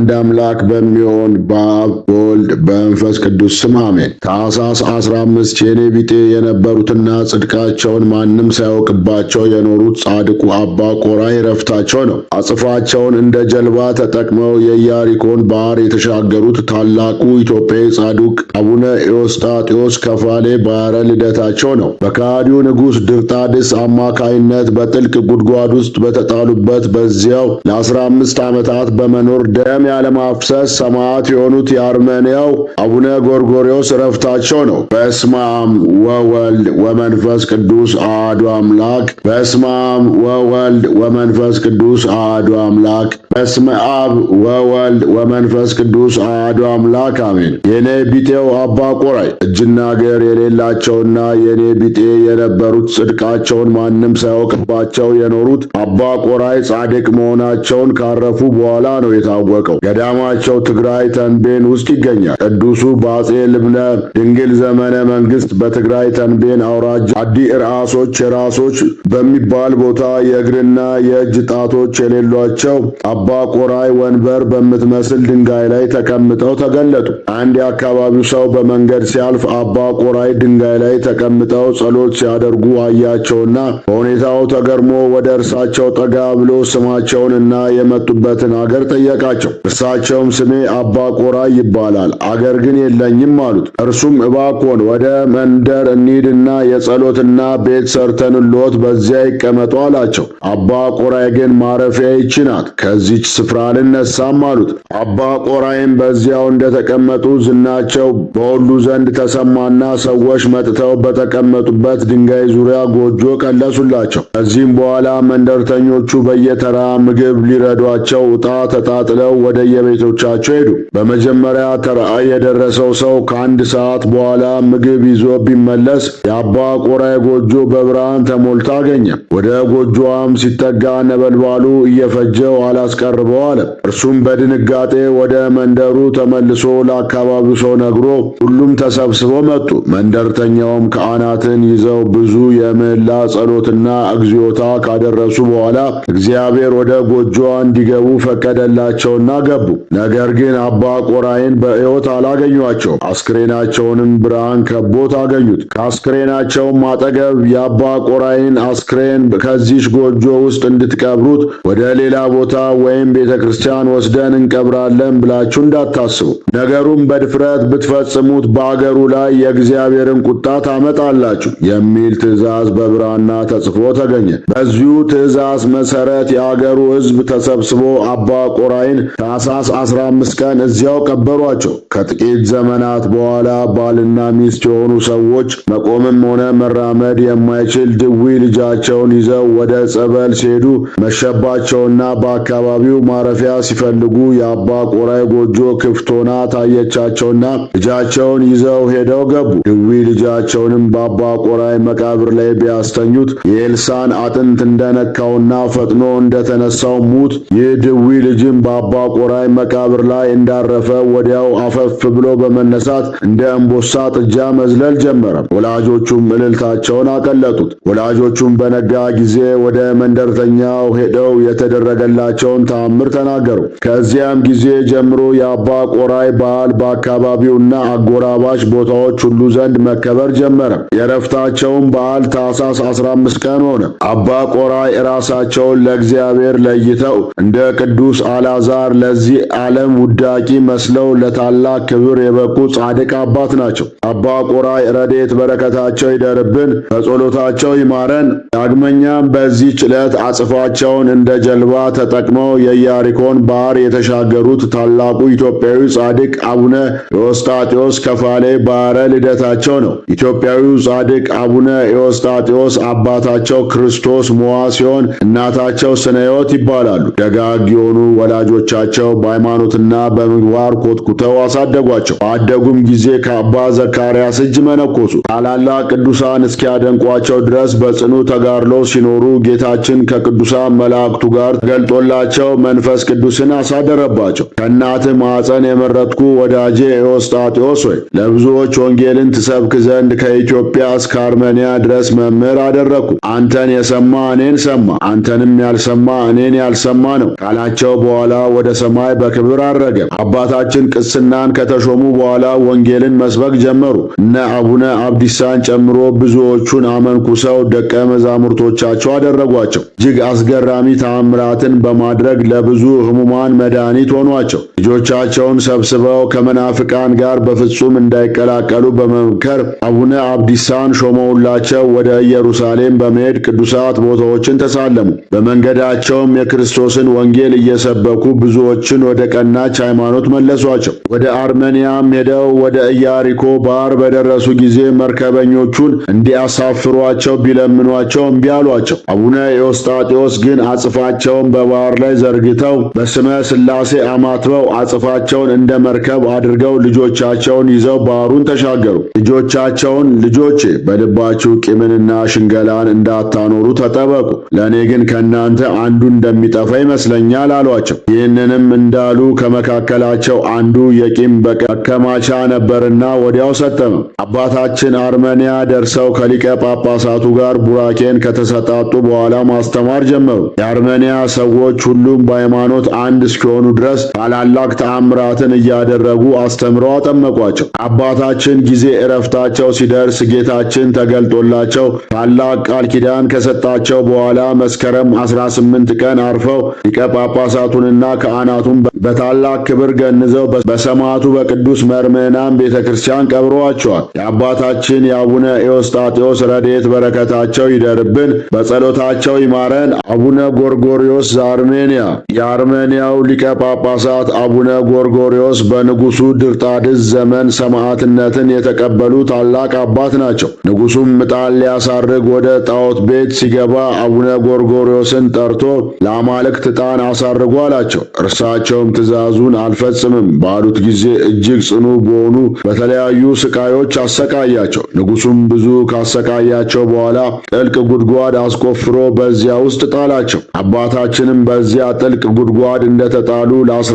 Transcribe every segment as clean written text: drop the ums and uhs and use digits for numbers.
አንድ አምላክ በሚሆን በአብ በወልድ በመንፈስ ቅዱስ ስም አሜን። ታኅሳስ 15 የኔ ቢጤ የነበሩትና ጽድቃቸውን ማንም ሳያውቅባቸው የኖሩት ጻድቁ አባ ቆራይ ዕረፍታቸው ነው። አጽፋቸውን እንደ ጀልባ ተጠቅመው የኢያሪኮን ባህር የተሻገሩት ታላቁ ኢትዮጵያዊ ጻድቅ አቡነ ኤዎስጣቴዎስ ከፋሌ ባሕረ ልደታቸው ነው። በከሃዲው ንጉሥ ድርጣድስ አማካይነት በጥልቅ ጉድጓድ ውስጥ በተጣሉበት በዚያው ለ15 ዓመታት በመኖር ደም ያለማፍሰስ ሰማዕት የሆኑት የአርመንያው አቡነ ጎርጎርዮስ ዕረፍታቸው ነው። በስመ አብ ወወልድ ወመንፈስ ቅዱስ አሐዱ አምላክ። በስመ አብ ወወልድ ወመንፈስ ቅዱስ አሐዱ አምላክ። በስመ አብ ወወልድ ወመንፈስ ቅዱስ አሐዱ አምላክ አሜን። የኔ ቢጤው አባ ቆራይ እጅና እግር የሌላቸውና የኔ ቢጤ የነበሩት ጽድቃቸውን ማንም ሳያውቅባቸው የኖሩት አባ ቆራይ ጻድቅ መሆናቸውን ካረፉ በኋላ ነው የታወቀው። ገዳማቸው ትግራይ ተንቤን ውስጥ ይገኛል። ቅዱሱ በአጼ ልብነ ድንግል ዘመነ መንግስት በትግራይ ተንቤን አውራጃ አዲ ራሶች የራሶች በሚባል ቦታ የእግርና የእጅ ጣቶች የሌሏቸው አባ ቆራይ ወንበር በምትመስል ድንጋይ ላይ ተቀምጠው ተገለጡ። አንድ የአካባቢው ሰው በመንገድ ሲያልፍ አባ ቆራይ ድንጋይ ላይ ተቀምጠው ጸሎት ሲያደርጉ አያቸውና በሁኔታው ተገርሞ ወደ እርሳቸው ጠጋ ብሎ ስማቸውንና የመጡበትን አገር ጠየቃቸው። እርሳቸውም ስሜ አባ ቆራይ ይባላል፣ አገር ግን የለኝም አሉት። እርሱም እባክዎን ወደ መንደር እንሂድና የጸሎትና ቤት ሰርተንልዎት በዚያ ይቀመጡ አላቸው። አባ ቆራይ ግን ማረፊያ ይህች ናት፣ ከዚች ስፍራ አልነሳም አሉት። አባ ቆራይም በዚያው እንደተቀመጡ ዝናቸው በሁሉ ዘንድ ተሰማና ሰዎች መጥተው በተቀመጡበት ድንጋይ ዙሪያ ጎጆ ቀለሱላቸው። ከዚህም በኋላ መንደርተኞቹ በየተራ ምግብ ሊረዷቸው ዕጣ ተጣጥለው ወደ የቤቶቻቸው ሄዱ። በመጀመሪያ ተራ የደረሰው ሰው ከአንድ ሰዓት በኋላ ምግብ ይዞ ቢመለስ የአባ ቆራይ ጎጆ በብርሃን ተሞልታ አገኘ። ወደ ጎጆዋም ሲጠጋ ነበልባሉ እየፈጀው አላስቀርበው አለ። እርሱም በድንጋጤ ወደ መንደሩ ተመልሶ ለአካባቢው ሰው ነግሮ ሁሉም ተሰብስበው መጡ። መንደርተኛውም ካህናትን ይዘው ብዙ የምህላ ጸሎትና እግዚኦታ ካደረሱ በኋላ እግዚአብሔር ወደ ጎጆዋ እንዲገቡ ፈቀደላቸውና ገቡ። ነገር ግን አባ ቆራይን በሕይወት አላገኟቸውም። አስክሬናቸውንም ብርሃን ከቦት አገኙት። ከአስክሬናቸውም አጠገብ የአባ ቆራይን አስክሬን ከዚች ጎጆ ውስጥ እንድትቀብሩት ወደ ሌላ ቦታ ወይም ቤተ ክርስቲያን ወስደን እንቀብራለን ብላችሁ እንዳታስቡ፣ ነገሩም በድፍረት ብትፈጽሙት በአገሩ ላይ የእግዚአብሔርን ቁጣ ታመጣላችሁ የሚል ትእዛዝ በብራና ተጽፎ ተገኘ። በዚሁ ትእዛዝ መሰረት የአገሩ ሕዝብ ተሰብስቦ አባ ቆራይን ታኅሳስ 15 ቀን እዚያው ቀበሯቸው። ከጥቂት ዘመናት በኋላ ባልና ሚስት የሆኑ ሰዎች መቆምም ሆነ መራመድ የማይችል ድውይ ልጃቸውን ይዘው ወደ ጸበል ሲሄዱ መሸባቸውና በአካባቢው ማረፊያ ሲፈልጉ የአባ ቆራይ ጎጆ ክፍት ሆና ታየቻቸውና ልጃቸውን ይዘው ሄደው ገቡ። ድውይ ልጃቸውንም በአባ ቆራይ መቃብር ላይ ቢያስተኙት የኤልሳን አጥንት እንደነካውና ፈጥኖ እንደተነሳው ሙት ይህ ድውይ ልጅም በአባ ቆራይ መቃብር ላይ እንዳረፈ ወዲያው አፈፍ ብሎ በመነሳት እንደ እምቦሳ ጥጃ መዝለል ጀመረ። ወላጆቹም እልልታቸውን አቀለጡት። ወላጆቹም በነጋ ጊዜ ወደ መንደርተኛው ሄደው የተደረገላቸውን ተአምር ተናገሩ። ከዚያም ጊዜ ጀምሮ የአባ ቆራይ በዓል በአካባቢውና አጎራባች ቦታዎች ሁሉ ዘንድ መከበር ጀመረ። የዕረፍታቸውን በዓል ታኅሳስ 15 ቀን ሆነ። አባ ቆራይ ራሳቸውን ለእግዚአብሔር ለይተው እንደ ቅዱስ አልዓዛር ለዚህ ዓለም ውዳቂ መስለው ለታላቅ ክብር የበቁ ጻድቅ አባት ናቸው። አባ ቆራይ ረድኤት በረከታቸው ይደርብን፣ በጸሎታቸው ይማረን። ዳግመኛም በዚህች ዕለት አጽፋቸውን እንደ ጀልባ ተጠቅመው የኢያሪኮን ባህር የተሻገሩት ታላቁ ኢትዮጵያዊ ጻድቅ አቡነ ኤዎስጣቴዎስ ከፋሌ ባሕረ ልደታቸው ነው። ኢትዮጵያዊው ጻድቅ አቡነ ኤዎስጣቴዎስ አባታቸው ክርስቶስ ሞዐ ሲሆን እናታቸው ስነ ሕይወት ይባላሉ። ደጋግ የሆኑ ወላጆቻቸው በሃይማኖትና በምግባር ኮትኩተው አሳደጓቸው። ባደጉም ጊዜ ከአባ ዘካርያስ እጅ መነኮሱ። ታላላቅ ቅዱሳን እስኪያደንቋቸው ድረስ በጽኑ ተጋድሎ ሲኖሩ ጌታችን ከቅዱሳን መላእክቱ ጋር ተገልጦላቸው መንፈስ ቅዱስን አሳደረባቸው። ከእናትህ ማኅፀን የመረጥኩ ወዳጄ ኤዎስጣቴዎስ ሆይ ለብዙዎች ወንጌልን ትሰብክ ዘንድ ከኢትዮጵያ እስከ አርመንያ ድረስ መምህር አደረግኩ። አንተን የሰማ እኔን ሰማ፣ አንተንም ያልሰማ እኔን ያልሰማ ነው ካላቸው በኋላ ወደ ሰማይ ሰማይ በክብር አረገ። አባታችን ቅስናን ከተሾሙ በኋላ ወንጌልን መስበክ ጀመሩ። እነ አቡነ አብዲሳን ጨምሮ ብዙዎቹን አመንኩሰው ደቀ መዛሙርቶቻቸው አደረጓቸው። እጅግ አስገራሚ ተአምራትን በማድረግ ለብዙ ሕሙማን መድኃኒት ሆኗቸው። ልጆቻቸውን ሰብስበው ከመናፍቃን ጋር በፍጹም እንዳይቀላቀሉ በመምከር አቡነ አብዲሳን ሾመውላቸው ወደ ኢየሩሳሌም በመሄድ ቅዱሳት ቦታዎችን ተሳለሙ። በመንገዳቸውም የክርስቶስን ወንጌል እየሰበኩ ብዙዎችን ወደ ቀናች ሃይማኖት መለሷቸው። ወደ አርመንያም ሄደው ወደ ኢያሪኮ ባህር በደረሱ ጊዜ መርከበኞቹን እንዲያሳፍሯቸው ቢለምኗቸው እምቢ አሏቸው። አቡነ ኤዎስጣቴዎስ ግን አጽፋቸውን በባህር ላይ ዘርግተው በስመ ሥላሴ አማትበው አጽፋቸውን እንደ መርከብ አድርገው ልጆቻቸውን ይዘው ባህሩን ተሻገሩ። ልጆቻቸውን ልጆቼ በልባችሁ ቂምንና ሽንገላን እንዳታኖሩ ተጠበቁ፣ ለእኔ ግን ከእናንተ አንዱ እንደሚጠፋ ይመስለኛል አሏቸው። ይህንንም እንዳሉ ከመካከላቸው አንዱ የቂም መከማቻ ነበርና ወዲያው ሰጠመ። አባታችን አርመንያ ደርሰው ከሊቀ ጳጳሳቱ ጋር ቡራኬን ከተሰጣጡ በኋላ ማስተማር ጀመሩ። የአርመንያ ሰዎች ሁሉም በሃይማኖት አንድ እስኪሆኑ ድረስ ታላላቅ ተአምራትን እያደረጉ አስተምረው አጠመቋቸው። አባታችን ጊዜ ዕረፍታቸው ሲደርስ ጌታችን ተገልጦላቸው ታላቅ ቃል ኪዳን ከሰጣቸው በኋላ መስከረም 18 ቀን አርፈው ሊቀ ጳጳሳቱንና ካህናቱን በታላቅ ክብር ገንዘው በሰማዕቱ በቅዱስ መርምዕናን ቤተክርስቲያን ቀብረዋቸዋል። የአባታችን የአቡነ ኤዎስጣቴዎስ ረድኤት በረከታቸው ይደርብን፣ በጸሎታቸው ይማረን። አቡነ ጎርጎርዮስ ዘአርሜንያ። የአርሜንያው ሊቀ ጳጳሳት አቡነ ጎርጎርዮስ በንጉሡ ድርጣድስ ዘመን ሰማዕትነትን የተቀበሉ ታላቅ አባት ናቸው። ንጉሡም ዕጣን ሊያሳርግ ወደ ጣዖት ቤት ሲገባ አቡነ ጎርጎርዮስን ጠርቶ ለአማልክት ዕጣን አሳርጉ አላቸው። እርሳቸውም ትእዛዙን አልፈጽምም ባሉት ጊዜ እጅግ ጽኑ በሆኑ በተለያዩ ስቃዮች አሰቃያቸው። ንጉሡም ብዙ ካሰቃያቸው በኋላ ጥልቅ ጉድጓድ አስቆፍሮ በዚያ ውስጥ ጣላቸው። አባታችንም በዚያ ጥልቅ ጉድጓድ እንደተጣሉ ለ15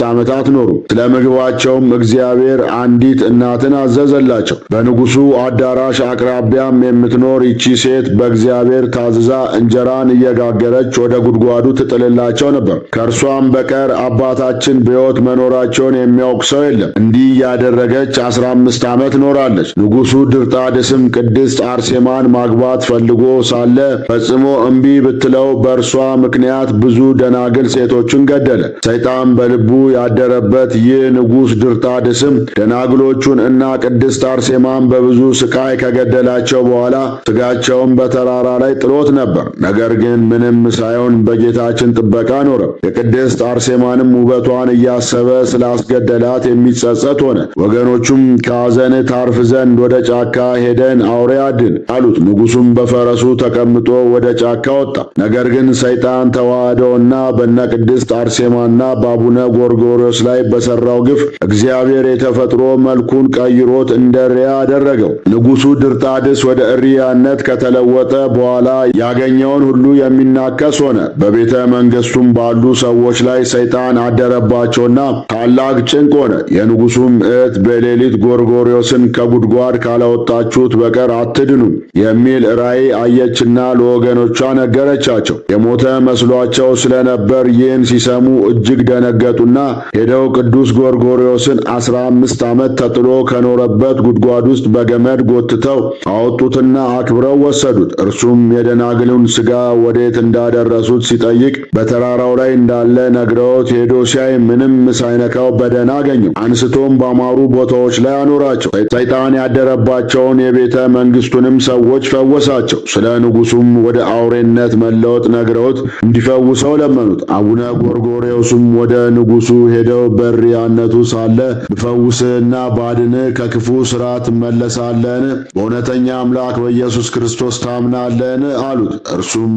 ዓመታት ኖሩ። ስለ ምግባቸውም እግዚአብሔር አንዲት እናትን አዘዘላቸው። በንጉሡ አዳራሽ አቅራቢያም የምትኖር ይቺ ሴት በእግዚአብሔር ታዝዛ እንጀራን እየጋገረች ወደ ጉድጓዱ ትጥልላቸው ነበር። ከእርሷም በቀር አባታችን በሕይወት መኖራቸውን የሚያውቅ ሰው የለም። እንዲህ ያደረገች 15 ዓመት ኖራለች። ንጉሡ ድርጣድስም ቅድስት አርሴማን ማግባት ፈልጎ ሳለ ፈጽሞ እምቢ ብትለው በእርሷ ምክንያት ብዙ ደናግል ሴቶችን ገደለ። ሰይጣን በልቡ ያደረበት ይህ ንጉሥ ድርጣድስም ደናግሎቹን እና ቅድስት አርሴማን በብዙ ስቃይ ከገደላቸው በኋላ ሥጋቸውን በተራራ ላይ ጥሎት ነበር። ነገር ግን ምንም ሳይሆን በጌታችን ጥበቃ ኖረ። የቅድስት አርሴማንም ውበቷን እያሰበ ስላስገደላት የሚጸጸት ሆነ። ወገኖቹም ከሐዘን ታርፍ ዘንድ ወደ ጫካ ሄደን አውሬ አድን አሉት። ንጉሡም በፈረሱ ተቀምጦ ወደ ጫካ ወጣ። ነገር ግን ሰይጣን ተዋህደውና በነ ቅድስት አርሴማና በአቡነ ጎርጎርዮስ ላይ በሠራው ግፍ እግዚአብሔር የተፈጥሮ መልኩን ቀይሮት እንደ እሪያ አደረገው። ንጉሡ ድርጣድስ ወደ እሪያነት ከተለወጠ በኋላ ያገኘውን ሁሉ የሚናከስ ሆነ። በቤተ መንግሥቱም ባሉ ሰዎች ላይ ሰይጣን አደረባቸውና ታላቅ ጭንቅ ሆነ። የንጉሡም እህት በሌሊት ጎርጎርዮስን ከጉድጓድ ካላወጣችሁት በቀር አትድኑም የሚል ራእይ አየችና ለወገኖቿ ነገረቻቸው። የሞተ መስሏቸው ስለነበር ይህን ሲሰሙ እጅግ ደነገጡና ሄደው ቅዱስ ጎርጎርዮስን 15 ዓመት ተጥሎ ከኖረበት ጉድጓድ ውስጥ በገመድ ጎትተው አወጡትና አክብረው ወሰዱት። እርሱም የደናግሉን ሥጋ ወዴት እንዳደረሱት ሲጠይቅ በተራራው ላይ እንዳለ ነግረውት ሄዶ ሲያይ ምንም ሳይነካው በደህና አገኘው። አንስቶም ባማሩ ቦታዎች ላይ አኖራቸው። ሰይጣን ያደረባቸውን የቤተ መንግሥቱንም ሰዎች ፈወሳቸው። ስለ ንጉሡም ወደ አውሬነት መለወጥ ነግረውት እንዲፈውሰው ለመኑት። አቡነ ጎርጎርዮስም ወደ ንጉሡ ሄደው በእሪያነቱ ሳለ ብፈውስህና ባድንህ ከክፉ ሥራ ትመለሳለህን? በእውነተኛ አምላክ በኢየሱስ ክርስቶስ ታምናለህን? አሉት። እርሱም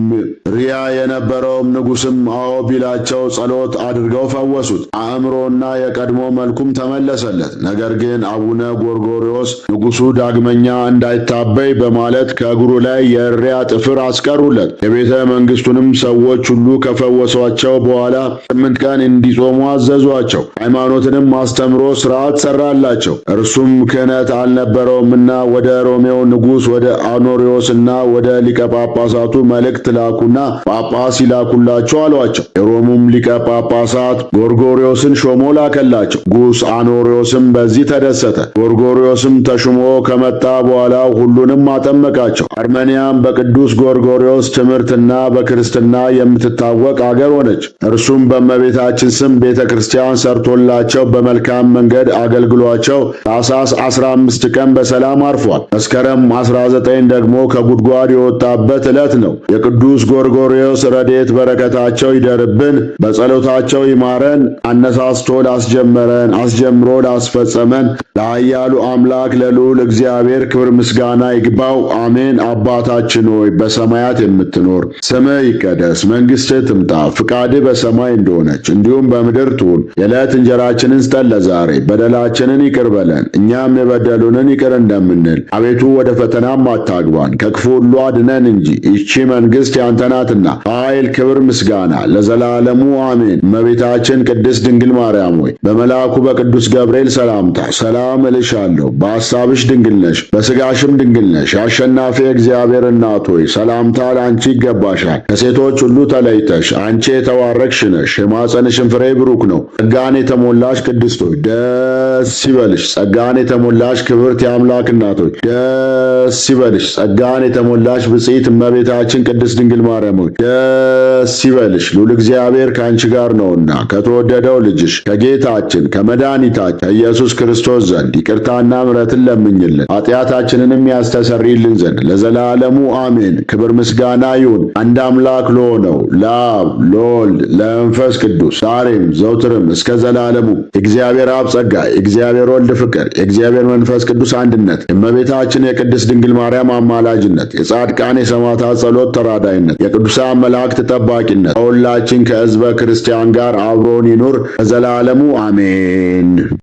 ሪያ የነበረውም ንጉሥም አዎ ቢላቸው ጸሎት አድርገው ፈወሱት። አእምሮና የቀድሞ መልኩም ተመለሰለት። ነገር ግን አቡነ ጎርጎርዮስ ንጉሡ ዳግመኛ እንዳይታበይ በማለት ከእግሩ ላይ የእሪያ ጥፍር አስቀሩለት። የቤተ መንግሥቱንም ሰዎች ሁሉ ከፈወሷቸው በኋላ 8 ቀን እንዲጾሙ አዘዟቸው። ሃይማኖትንም አስተምሮ ሥርዓት ሠራላቸው። እርሱም ክህነት አልነበረውምና ወደ ሮሜው ንጉሥ ወደ አኖሪዎስና ወደ ሊቀ ጳጳሳቱ መልእክት ላኩና ጳጳስ ይላኩላቸው አሏቸው። የሮሙም ሊቀ ጳጳስ ጳጳሳት ጎርጎርዮስን ሾሞ ላከላቸው። ንጉሥ አኖሪዎስም በዚህ ተደሰተ። ጎርጎርዮስም ተሹሞ ከመጣ በኋላ ሁሉንም አጠመቃቸው። አርመንያም በቅዱስ ጎርጎርዮስ ትምህርትና በክርስትና የምትታወቅ አገር ሆነች። እርሱም በእመቤታችን ስም ቤተ ክርስቲያን ሰርቶላቸው በመልካም መንገድ አገልግሏቸው ታኅሳስ 15 ቀን በሰላም አርፏል። መስከረም 19 ደግሞ ከጉድጓድ የወጣበት ዕለት ነው። የቅዱስ ጎርጎርዮስ ረድኤት በረከታቸው ይደርብን፣ በጸሎታቸው ይማረን። አነሳስቶ ላስጀመረን አስጀምሮ ላስፈጸመን ለኃያሉ አምላክ ለልዑል እግዚአብሔር ክብር ምስጋና ይግባው፣ አሜን። አባታችን ሆይ በሰማያት የምትኖር ስምህ ይቀደስ፣ መንግሥትህ ትምጣ፣ ፍቃድህ በሰማይ እንደሆነች እንዲሁም በምድር ትሁን። የዕለት እንጀራችንን ስጠን ለዛሬ፣ በደላችንን ይቅር በለን እኛም የበደሉንን ይቅር እንደምንል፣ አቤቱ ወደ ፈተናም አታግባን ከክፉ ሁሉ አድነን እንጂ ይህች መንግሥት ያንተ ናትና ኃይል፣ ክብር፣ ምስጋና ለዘላለሙ አሜን። እመቤታችን ቅድስት ድንግል ማርያም ሆይ በመልአኩ በቅዱስ ገብርኤል ሰላምታ ሰላም እልሻለሁ። በሐሳብሽ ድንግል ነሽ፣ በሥጋሽም ድንግል ነሽ። የአሸናፊ እግዚአብሔር እናት ሆይ ሰላምታ ለአንቺ ይገባሻል። ከሴቶች ሁሉ ተለይተሽ አንቺ የተባረክሽ ነሽ፣ የማኅፀንሽም ፍሬ ብሩክ ነው። ጸጋን የተሞላሽ ቅድስት ሆይ ደስ ይበልሽ። ጸጋን የተሞላሽ ክብርት የአምላክ እናት ሆይ ደስ ይበልሽ። ጸጋን የተሞላሽ ብጽዕት እመቤታችን ቅድስት ድንግል ማርያም ሆይ ደስ ይበልሽ። ልዑል እግዚአብሔር ከአንቺ ጋር ነውና ከተወደደው ልጅሽ ከጌታችን ከመድኃኒታችን ከኢየሱስ ክርስቶስ ዘንድ ይቅርታና ምሕረትን ለምኝልን ኃጢአታችንንም ያስተሰርይልን ዘንድ ለዘላለሙ አሜን። ክብር ምስጋና ይሁን አንድ አምላክ ለሆነው ለአብ ለወልድ ለመንፈስ ቅዱስ ዛሬም ዘውትርም እስከ ዘላለሙ። የእግዚአብሔር አብ ጸጋ፣ የእግዚአብሔር ወልድ ፍቅር፣ የእግዚአብሔር መንፈስ ቅዱስ አንድነት፣ የእመቤታችን የቅድስት ድንግል ማርያም አማላጅነት፣ የጻድቃን የሰማዕታት ጸሎት ተራዳይነት፣ የቅዱሳን መላእክት ጠባቂነት ከሁላችን ከሕዝበ ክርስቲያን ጋር አብሮን ይኑር ለዘላለሙ አሜን።